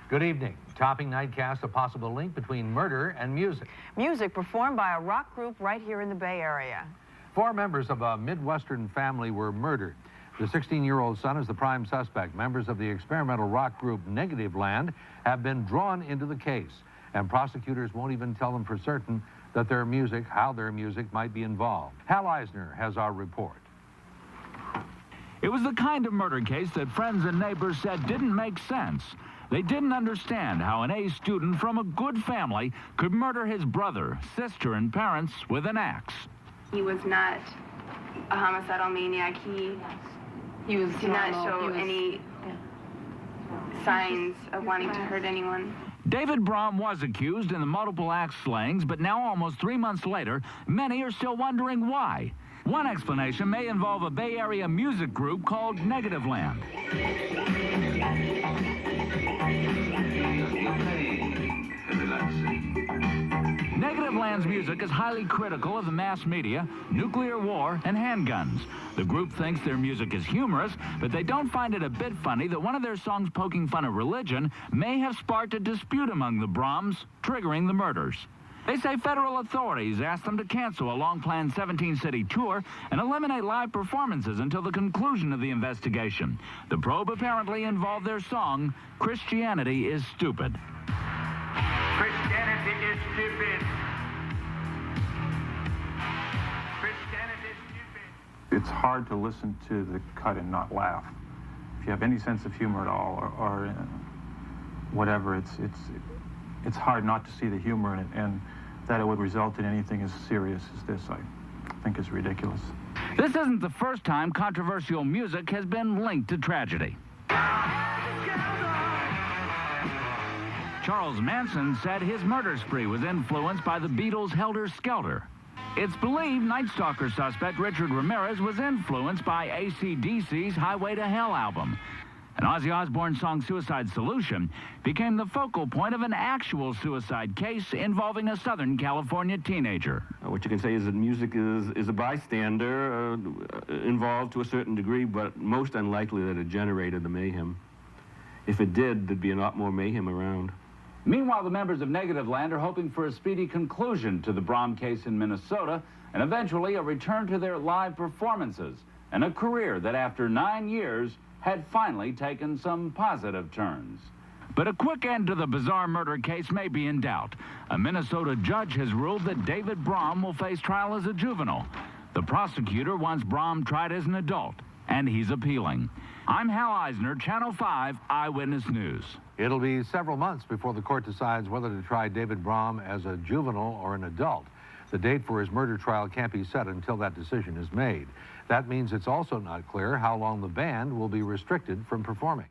Good evening. Topping Nightcast, a possible link between murder and music. Music performed by a rock group right here in the Bay Area. 4 members of a Midwestern family were murdered. The 16-year-old son is the prime suspect. Members of the experimental rock group Negativland have been drawn into the case, and prosecutors won't even tell them for certain that how their music might be involved. Hal Eisner has our report. It was the kind of murder case that friends and neighbors said didn't make sense. They didn't understand how an A student from a good family could murder his brother, sister, and parents with an axe. He was not a homicidal maniac. He did not show any signs of wanting to hurt anyone. David Brom was accused in the multiple axe slayings, but now, almost 3 months later, many are still wondering why. One explanation may involve a Bay Area music group called Negativland. Negativland's music is highly critical of the mass media, nuclear war, and handguns. The group thinks their music is humorous, but they don't find it a bit funny that one of their songs poking fun at religion may have sparked a dispute among the Broms, triggering the murders. They say federal authorities asked them to cancel a long-planned 17-city tour and eliminate live performances until the conclusion of the investigation. The probe apparently involved their song, "Christianity is Stupid." Christianity is stupid. Christianity is stupid. It's hard to listen to the cut and not laugh. If you have any sense of humor at all, or whatever, it's hard not to see the humor in it, and that it would result in anything as serious as this, I think, is ridiculous. This isn't the first time controversial music has been linked to tragedy. Charles Manson said his murder spree was influenced by the Beatles' Helter, Skelter. It's believed Night Stalker suspect Richard Ramirez was influenced by AC/DC's Highway to Hell album. An Ozzy Osbourne song, Suicide Solution, became the focal point of an actual suicide case involving a Southern California teenager. What you can say is that music is a bystander involved to a certain degree, but most unlikely that it generated the mayhem. If it did, there'd be a lot more mayhem around. Meanwhile, the members of Negativland are hoping for a speedy conclusion to the Brom case in Minnesota and eventually a return to their live performances and a career that after 9 years had finally taken some positive turns. But a quick end to the bizarre murder case may be in doubt. A Minnesota judge has ruled that David Brom will face trial as a juvenile. The prosecutor wants Brom tried as an adult, and he's appealing. I'm Hal Eisner, Channel 5 Eyewitness News. It'll be several months before the court decides whether to try David Brom as a juvenile or an adult. The date for his murder trial can't be set until that decision is made. That means it's also not clear how long the band will be restricted from performing.